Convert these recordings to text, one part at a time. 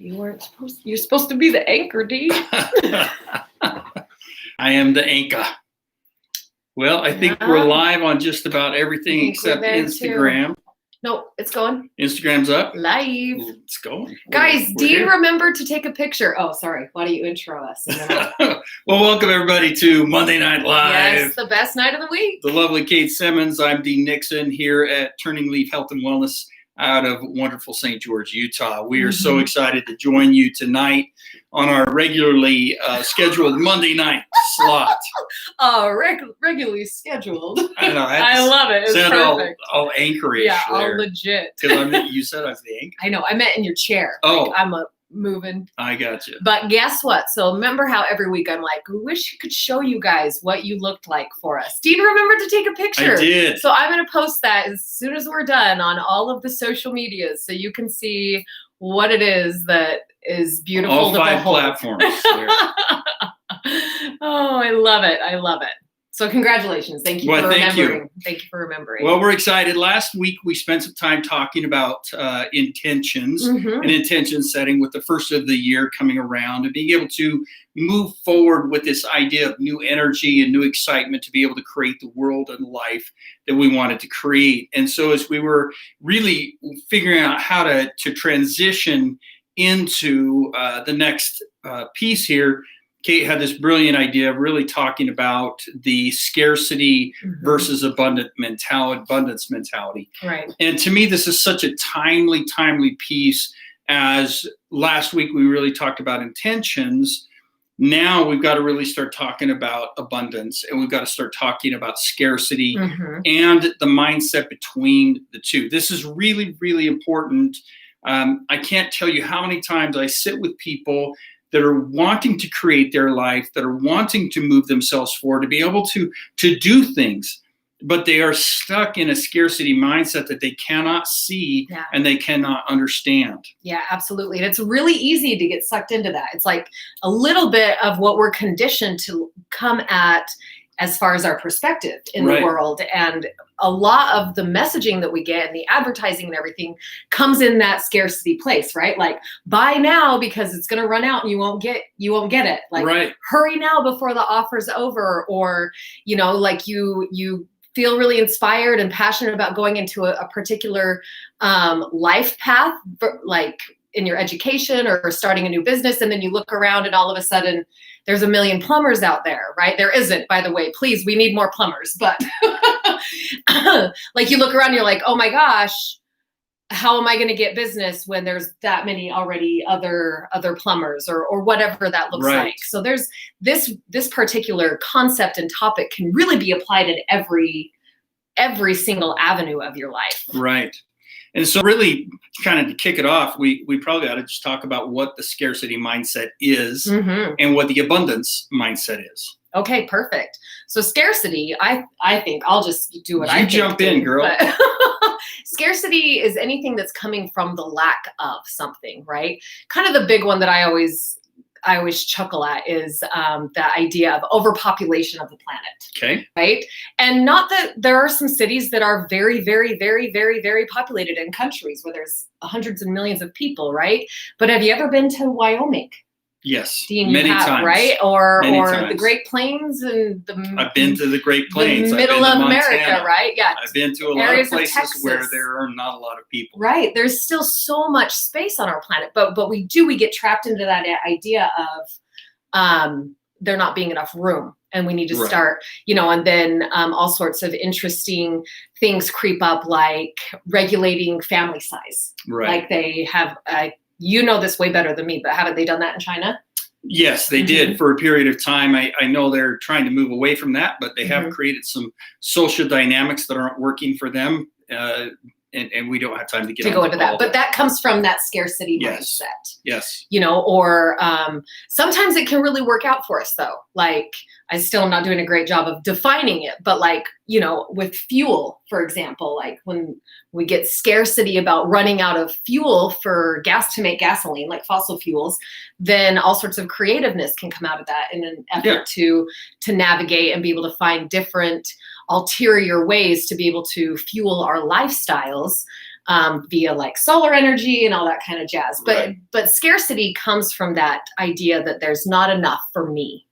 You're supposed to be the anchor, Dee. I am the anchor. Well, I think we're live on just about everything except Instagram. Too. No, it's going. Instagram's up. Live. It's going. Guys, Dean remembered to take a picture. Oh, sorry. Why don't you intro us? Well, welcome everybody to Monday Night Live. Yes, the best night of the week. The lovely Kate Simmons. I'm Dean Nixon here at TurningLeaf Health and Wellness out of wonderful St. George, Utah. We are so excited to join you tonight on our regularly scheduled Monday night slot. Regularly scheduled. I know. I love it. It's perfect. All anchorish. Yeah, there. all legit. Because you said I was the anchor. I know. I meant in your chair. Oh. Like, I'm moving. I got you. But guess what? So remember how every week I'm like, I wish I could show you guys what you looked like for us. Dean remembered to take a picture. I did. So I'm going to post that as soon as we're done on all of the social medias so you can see what it is that is beautiful all to five behold. Platforms. Oh, I love it. I love it. So congratulations. Thank you for remembering. Thank you for remembering. Well, we're excited. Last week, we spent some time talking about intentions and intention setting with the first of the year coming around and being able to move forward with this idea of new energy and new excitement to be able to create the world and life that we wanted to create. And so as we were really figuring out how to transition into the next piece here, Kate had this brilliant idea of really talking about the scarcity versus abundance mentality. Right. And to me, this is such a timely piece. As last week we really talked about intentions. Now we've got to really start talking about abundance, and we've got to start talking about scarcity and the mindset between the two. This is really, really important. I can't tell you how many times I sit with people that are wanting to create their life, that are wanting to move themselves forward, to be able to do things, but they are stuck in a scarcity mindset that they cannot see and they cannot understand. Yeah, absolutely. And it's really easy to get sucked into that. It's like a little bit of what we're conditioned to come at as far as our perspective in the world. And a lot of the messaging that we get and the advertising and everything comes in that scarcity place, right? Like, buy now because it's going to run out and you won't get it. Like, hurry now before the offer's over. Or, like you feel really inspired and passionate about going into a particular life path, like in your education or starting a new business. And then you look around and all of a sudden there's a million plumbers out there, right? There isn't, by the way. Please, we need more plumbers. But like you look around, you're like, oh my gosh, how am I going to get business when there's that many already other plumbers or whatever that looks like? So there's this particular concept and topic can really be applied in every single avenue of your life. Right. And so really kind of to kick it off, we probably ought to just talk about what the scarcity mindset is and what the abundance mindset is. Okay, perfect. So scarcity, I think I'll just do what I think. You jump in, girl. Scarcity is anything that's coming from the lack of something, right? Kind of the big one that I always chuckle at is the idea of overpopulation of the planet. Okay. Right. And not that there are some cities that are very, very, very, very, very populated in countries where there's hundreds of millions of people. Right. But have you ever been to Wyoming? Yes, Dean, many times. Right? Or times. The Great Plains and I've been to the Great Plains. The middle of America, right? Yeah. I've been to a lot of places where there are not a lot of people. Right. There's still so much space on our planet, but we get trapped into that idea of there not being enough room, and we need to start, and then all sorts of interesting things creep up, like regulating family size. Right. Like they have this way better than me, but haven't they done that in China? Yes, they did for a period of time. I know they're trying to move away from that, but they have created some social dynamics that aren't working for them. And we don't have time to go into that. But that comes from that scarcity mindset. Yes. Or sometimes it can really work out for us, though. Like, I still am not doing a great job of defining it, but like, with fuel, for example, like when we get scarcity about running out of fuel for gas to make gasoline, like fossil fuels, then all sorts of creativeness can come out of that in an effort to navigate and be able to find different ulterior ways to be able to fuel our lifestyles. via like solar energy and all that kind of jazz. Right. But scarcity comes from that idea that there's not enough for me,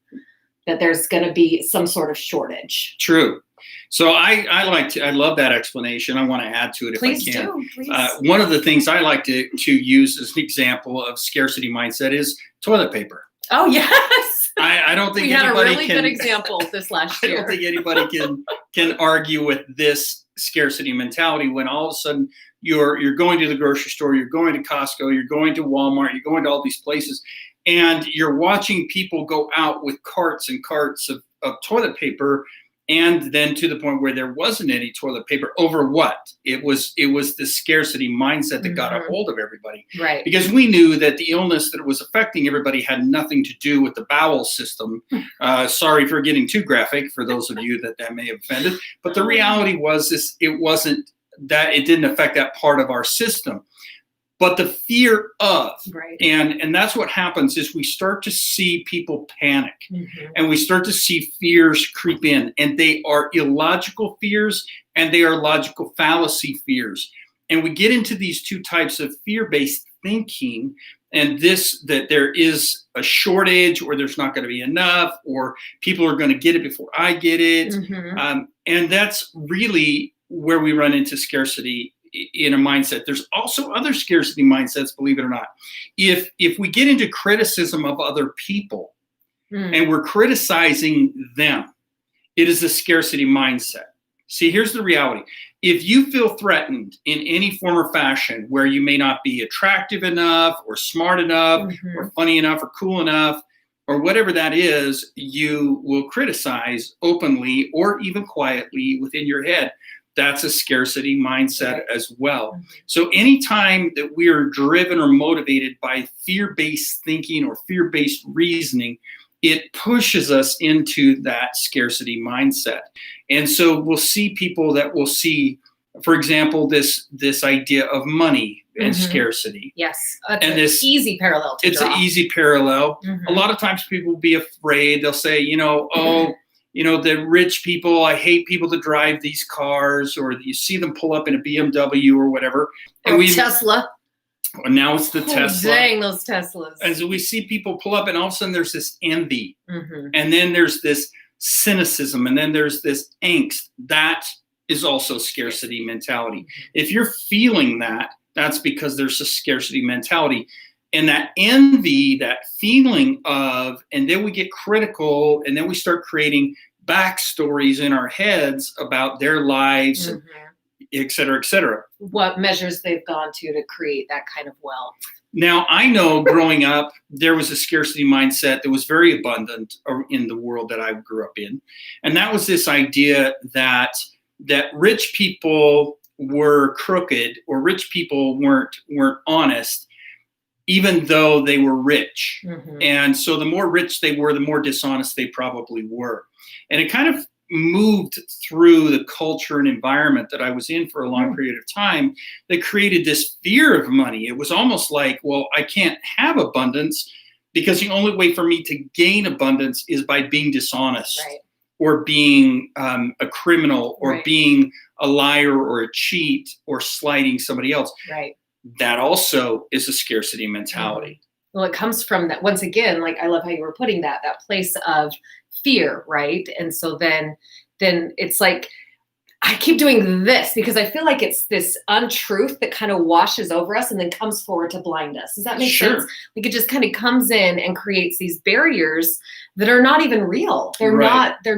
that there's going to be some sort of shortage. True. So I love that explanation. I want to add to it if I can. Do. Please. One of the things I like to use as an example of scarcity mindset is toilet paper. Oh, yes. I don't think we had anybody a really good example this last year. I don't think anybody can argue with this scarcity mentality when all of a sudden you're going to the grocery store, you're going to Costco, you're going to Walmart, you're going to all these places, and you're watching people go out with carts and carts of toilet paper, and then to the point where there wasn't any toilet paper over what? It was the scarcity mindset that got a hold of everybody. Right. Because we knew that the illness that was affecting everybody had nothing to do with the bowel system. Sorry for getting too graphic for those of you that may have offended. But the reality was it wasn't that, it didn't affect that part of our system. But the fear of, right. and that's what happens is we start to see people panic, and we start to see fears creep in, and they are illogical fears and they are logical fallacy fears. And we get into these two types of fear-based thinking, and that there is a shortage, or there's not going to be enough, or people are going to get it before I get it. And that's really where we run into scarcity in a mindset. There's also other scarcity mindsets, believe it or not. If we get into criticism of other people and we're criticizing them, it is a scarcity mindset. See, here's the reality. If you feel threatened in any form or fashion where you may not be attractive enough or smart enough or funny enough or cool enough or whatever that is, you will criticize openly or even quietly within your head. That's a scarcity mindset as well. So anytime that we are driven or motivated by fear-based thinking or fear-based reasoning, it pushes us into that scarcity mindset. And so we'll see people that will see, for example, this idea of money and scarcity. Yes, and this easy parallel to draw. It's an easy parallel. A lot of times people will be afraid. They'll say, the rich people, I hate people that drive these cars, or you see them pull up in a BMW or whatever. And Tesla. Now it's the Tesla. Dang, those Teslas. And so we see people pull up, and all of a sudden there's this envy. And then there's this cynicism, and then there's this angst. That is also scarcity mentality. If you're feeling that, that's because there's a scarcity mentality. And that envy, that feeling of, and then we get critical, and then we start creating backstories in our heads about their lives, et cetera, et cetera. What measures they've gone to create that kind of wealth. Now, I know growing up, there was a scarcity mindset that was very abundant in the world that I grew up in. And that was this idea that rich people were crooked, or rich people weren't honest, even though they were rich. And so the more rich they were, the more dishonest they probably were. And it kind of moved through the culture and environment that I was in for a long period of time that created this fear of money. It was almost like, well, I can't have abundance because the only way for me to gain abundance is by being dishonest, or being a criminal, or being a liar or a cheat, or slighting somebody else. That also is a scarcity mentality. Well, it comes from that, once again, like I love how you were putting that place of fear, right? And so then it's like, I keep doing this because I feel like it's this untruth that kind of washes over us and then comes forward to blind us. Does that make sense? Like it just kind of comes in and creates these barriers that are not even real. They're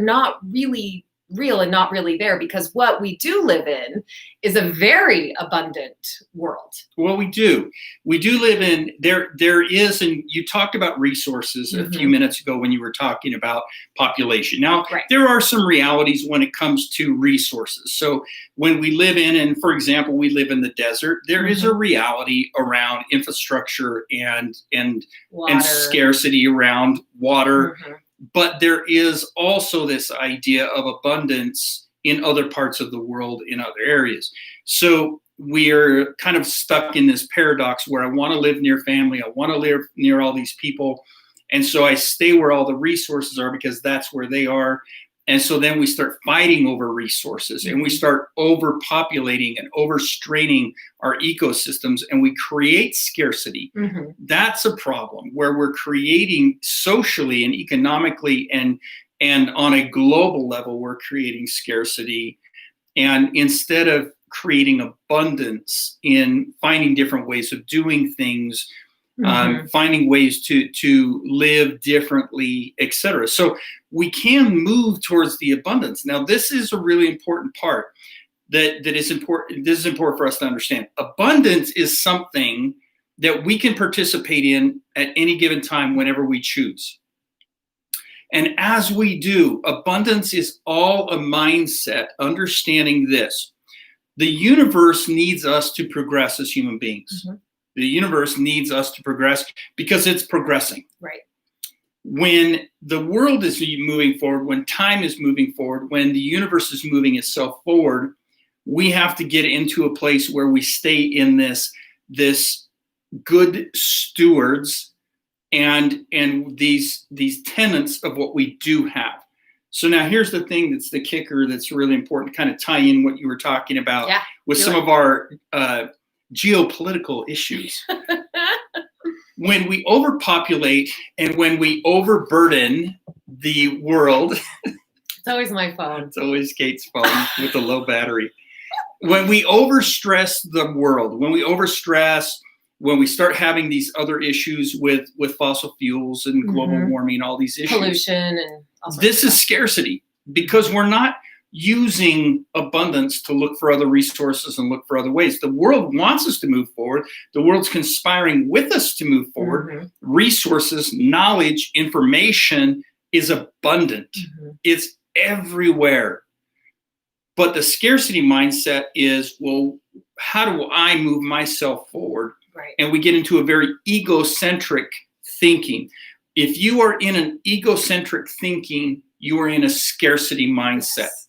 not really real and not really there, because what we do live in is a very abundant world. Well, we do live in there is, and you talked about resources a few minutes ago when you were talking about population. Now, there are some realities when it comes to resources. So when we live in, and for example, we live in the desert, there is a reality around infrastructure and scarcity around water. But there is also this idea of abundance in other parts of the world, in other areas. So we're kind of stuck in this paradox where I want to live near family, I want to live near all these people, and so I stay where all the resources are because that's where they are. And so then we start fighting over resources, and we start overpopulating and overstraining our ecosystems, and we create scarcity. That's a problem, where we're creating socially and economically and on a global level, we're creating scarcity. And instead of creating abundance in finding different ways of doing things, finding ways to live differently, etc. So we can move towards the abundance. Now, this is a really important part that is important. This is important for us to understand. Abundance is something that we can participate in at any given time whenever we choose. And as we do, abundance is all a mindset, understanding this. The universe needs us to progress as human beings. The universe needs us to progress because it's progressing. Right. When the world is moving forward, when time is moving forward, when the universe is moving itself forward, we have to get into a place where we stay in this good stewards and these tenets of what we do have. So now here's the thing that's the kicker that's really important to kind of tie in what you were talking about with some of our geopolitical issues. When we overpopulate and when we overburden the world, it's always my phone. It's always Kate's phone with the low battery. When we overstress the world, when we overstress, when we start having these other issues with fossil fuels and global warming, all these issues, pollution, and all sorts this is scarcity, because we're not using abundance to look for other resources and look for other ways. The world wants us to move forward. The world's conspiring with us to move forward. Resources, knowledge, information is abundant. It's everywhere. But the scarcity mindset is, well, how do I move myself forward? Right. And we get into a very egocentric thinking. If you are in an egocentric thinking, you are in a scarcity mindset. Yes.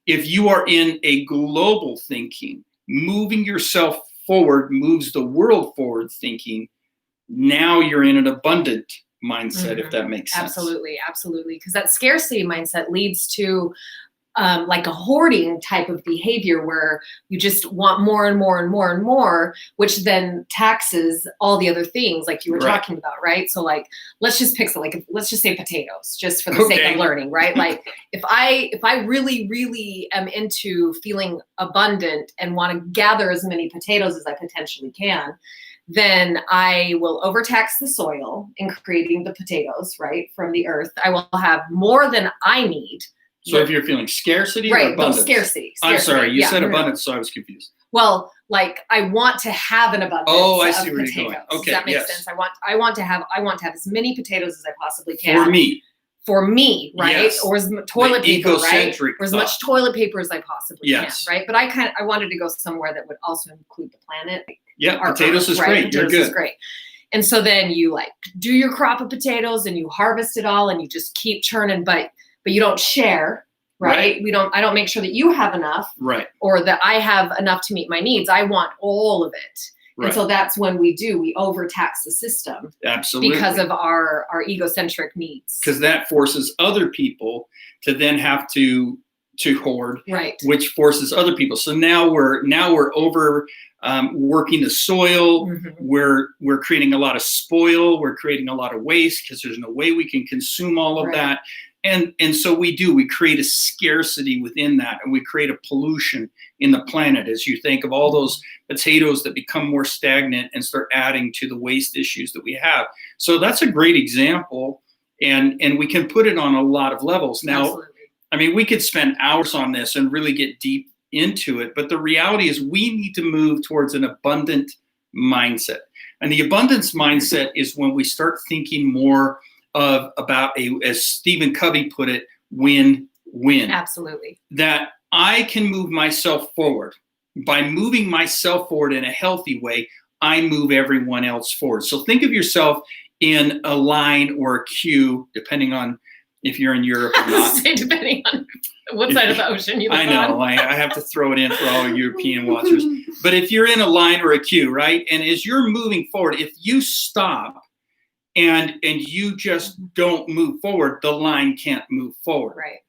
If you are in a global thinking, moving yourself forward moves the world forward thinking, now you're in an abundant mindset, if that makes sense. Absolutely, absolutely. Because that scarcity mindset leads to like a hoarding type of behavior where you just want more and more and more and more, which then taxes all the other things like you were talking about, right? So like, let's just pick let's just say potatoes, just for the sake of learning, right? Like if I really, really am into feeling abundant and want to gather as many potatoes as I potentially can, then I will overtax the soil in creating the potatoes, right, from the earth. I will have more than I need. So if you're feeling scarcity or abundance? Scarcity. I'm sorry, you said abundance, so I was confused. Well, like I want to have an abundance I of see where potatoes. you're going. Okay, does that make sense? I want to have as many potatoes as I possibly can. For me, right? Yes. Or as toilet paper, right? Or as much toilet paper as I possibly can, Yes. right? But I wanted to go somewhere that would also include the planet. Potatoes is great. Potatoes You're good. is great. And so then you like do your crop of potatoes and you harvest it all and you just keep churning, but you don't share. Right? I don't make sure that you have enough, right, or that I have enough to meet my needs. I want all of it. Right. And so that's when we overtax the system. Absolutely. Because of our egocentric needs. Because that forces other people to then have to hoard, right, which forces other people. So now we're over working the soil. We're creating a lot of spoil. We're creating a lot of waste because there's no way we can consume all of that. And so we create a scarcity within that, and we create a pollution in the planet as you think of all those potatoes that become more stagnant and start adding to the waste issues that we have. So that's a great example, and we can put it on a lot of levels. Now, absolutely. I mean, we could spend hours on this and really get deep into it, but the reality is we need to move towards an abundant mindset. And the abundance mindset is when we start thinking more about as Stephen Covey put it, win-win. Absolutely. That I can move myself forward. By moving myself forward in a healthy way, I move everyone else forward. So think of yourself in a line or a queue, depending on if you're in Europe or not. Depending on what side of the ocean you live on. I know. I have to throw it in for all European watchers. But if you're in a line or a queue, right, and as you're moving forward, if you stop and you just don't move forward, the line can't move forward. Right.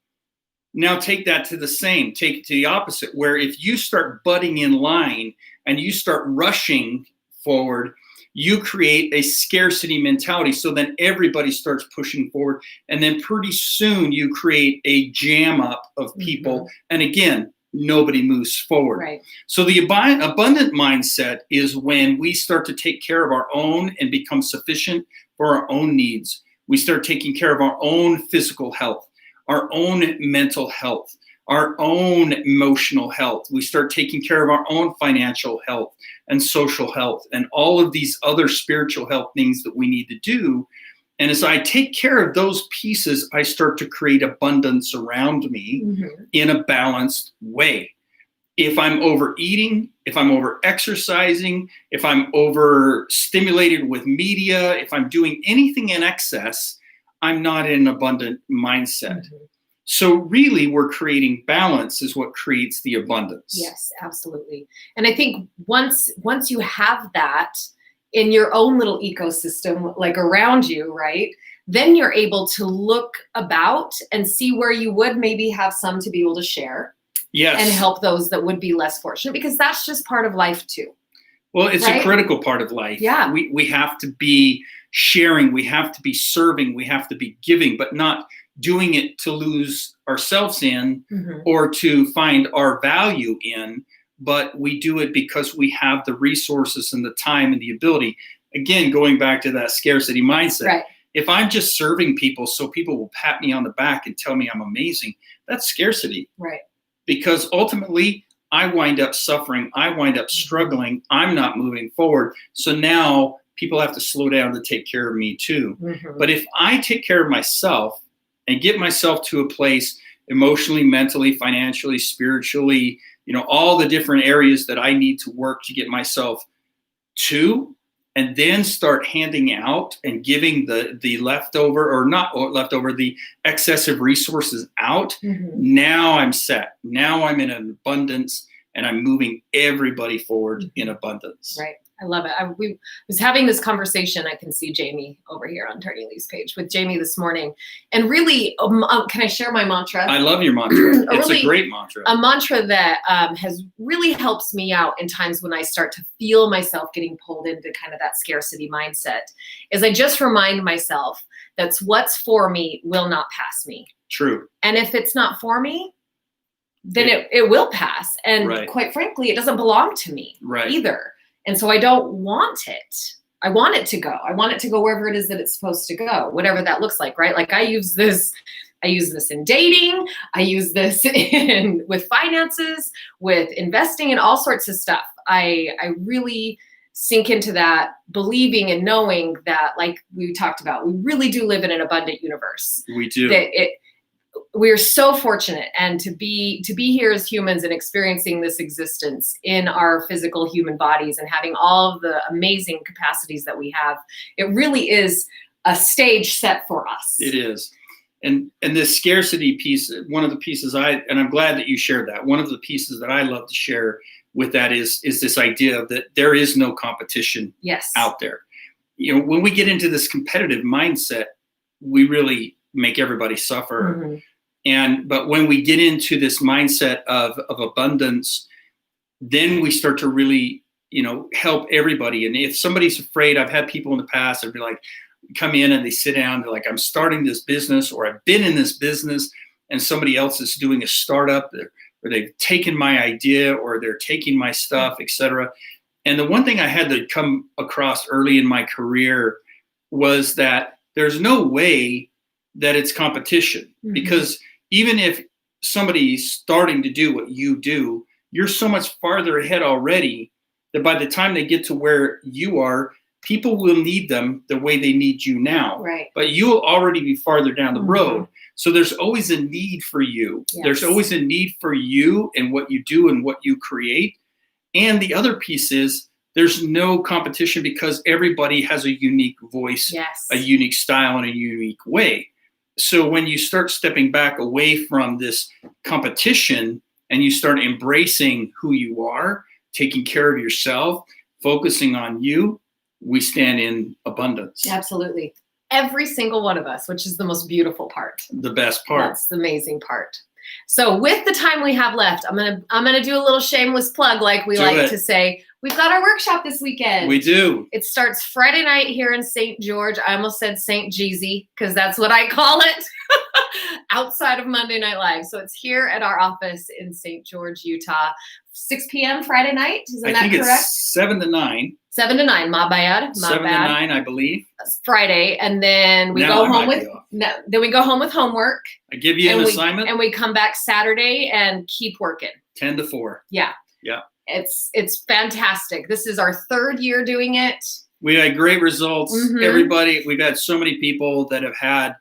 Now take that to take it to the opposite, where if you start butting in line and you start rushing forward, you create a scarcity mentality. So then everybody starts pushing forward. And then pretty soon you create a jam up of people. And again, nobody moves forward. Right. So the abundant mindset is when we start to take care of our own and become sufficient for our own needs. We start taking care of our own physical health, our own mental health, our own emotional health. We start taking care of our own financial health and social health and all of these other spiritual health things that we need to do. And as I take care of those pieces, I start to create abundance around me in a balanced way. If I'm overeating, if I'm over exercising, if I'm overstimulated with media, if I'm doing anything in excess, I'm not in an abundant mindset. So really, we're creating balance is what creates the abundance. Yes, absolutely. And I think once you have that in your own little ecosystem, like around you, right, then you're able to look about and see where you would maybe have some to be able to share. Yes. And help those that would be less fortunate, because that's just part of life too. Well, it's a critical part of life. Yeah. We have to be sharing, we have to be serving, we have to be giving, but not doing it to lose ourselves in or to find our value in, but we do it because we have the resources and the time and the ability. Again, going back to that scarcity mindset. Right. If I'm just serving people so people will pat me on the back and tell me I'm amazing, that's scarcity. Right. Because ultimately, I wind up suffering. I wind up struggling. I'm not moving forward. So now people have to slow down to take care of me too. But if I take care of myself and get myself to a place emotionally, mentally, financially, spiritually, all the different areas that I need to work to get myself to, and then start handing out and giving the leftover or not leftover, the excessive resources out. Now I'm set. Now I'm in an abundance and I'm moving everybody forward in abundance. Right. I love it. We was having this conversation. I can see Jamie over here on TurningLeaf's page with Jamie this morning. And really, can I share my mantra? I love your mantra. It's a great mantra. A mantra that has really helps me out in times when I start to feel myself getting pulled into kind of that scarcity mindset is I just remind myself that what's for me will not pass me. True. And if it's not for me, then it will pass. And quite frankly, it doesn't belong to me either. And so I don't want it. I want it to go. I want it to go wherever it is that it's supposed to go, whatever that looks like, right? Like I use this in dating. I use this with finances, with investing, and all sorts of stuff. I really sink into that, believing and knowing that, like we talked about, we really do live in an abundant universe. We do. We're so fortunate, and to be here as humans and experiencing this existence in our physical human bodies and having all of the amazing capacities that we have, it really is a stage set for us. It is. And this scarcity piece, one of the pieces and I'm glad that you shared that. One of the pieces that I love to share with that is this idea that there is no competition out there. When we get into this competitive mindset, we really make everybody suffer. But when we get into this mindset of abundance, then we start to really, help everybody. And if somebody's afraid, I've had people in the past that be like, come in and they sit down, they're like, I'm starting this business, or I've been in this business and somebody else is doing a startup, or they've taken my idea, or they're taking my stuff, etc. And the one thing I had to come across early in my career was that there's no way that it's competition, because even if somebody's starting to do what you do, you're so much farther ahead already that by the time they get to where you are, people will need them the way they need you now. Right. But you'll already be farther down the road. So there's always a need for you. Yes. There's always a need for you and what you do and what you create. And the other piece is there's no competition because everybody has a unique voice, a unique style, and a unique way. So when you start stepping back away from this competition and you start embracing who you are, taking care of yourself, focusing on you, we stand in abundance. Absolutely. Every single one of us, which is the most beautiful part. The best part. That's the amazing part. So with the time we have left, I'm gonna do a little shameless plug, like we like to say. We've got our workshop this weekend. We do. It starts Friday night here in St. George. I almost said St. Jeezy because that's what I call it. Outside of Monday Night Live. So it's here at our office in St. George, Utah. 6 p.m. Friday night. Isn't that correct? I think it's 7 to 9. 7 to 9. My bad. 7 to 9, I believe. That's Friday, and then we go home with homework. I give you an assignment, and we come back Saturday and keep working. 10 to 4. Yeah. Yeah. It's fantastic. This is our 3rd year doing it. We had great results. Everybody, we've had so many people that have had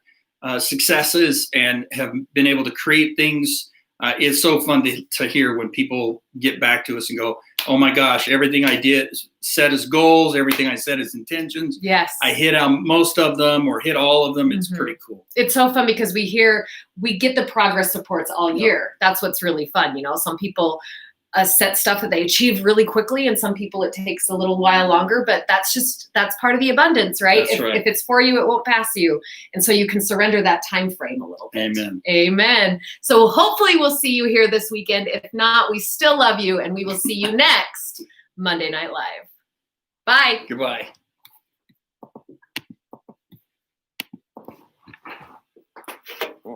successes and have been able to create things. It's so fun to hear when people get back to us and go, oh my gosh, everything I did set as goals, everything I set as intentions. Yes. I hit most of them or hit all of them. It's pretty cool. It's so fun because we get the progress reports all year. That's what's really fun. Some people set stuff that they achieve really quickly, and some people it takes a little while longer, but that's part of the abundance, right? If it's for you, it won't pass you. And so you can surrender that time frame a little bit. Amen. So hopefully we'll see you here this weekend. If not, we still love you, and we will see you next Monday Night Live. Bye. Goodbye.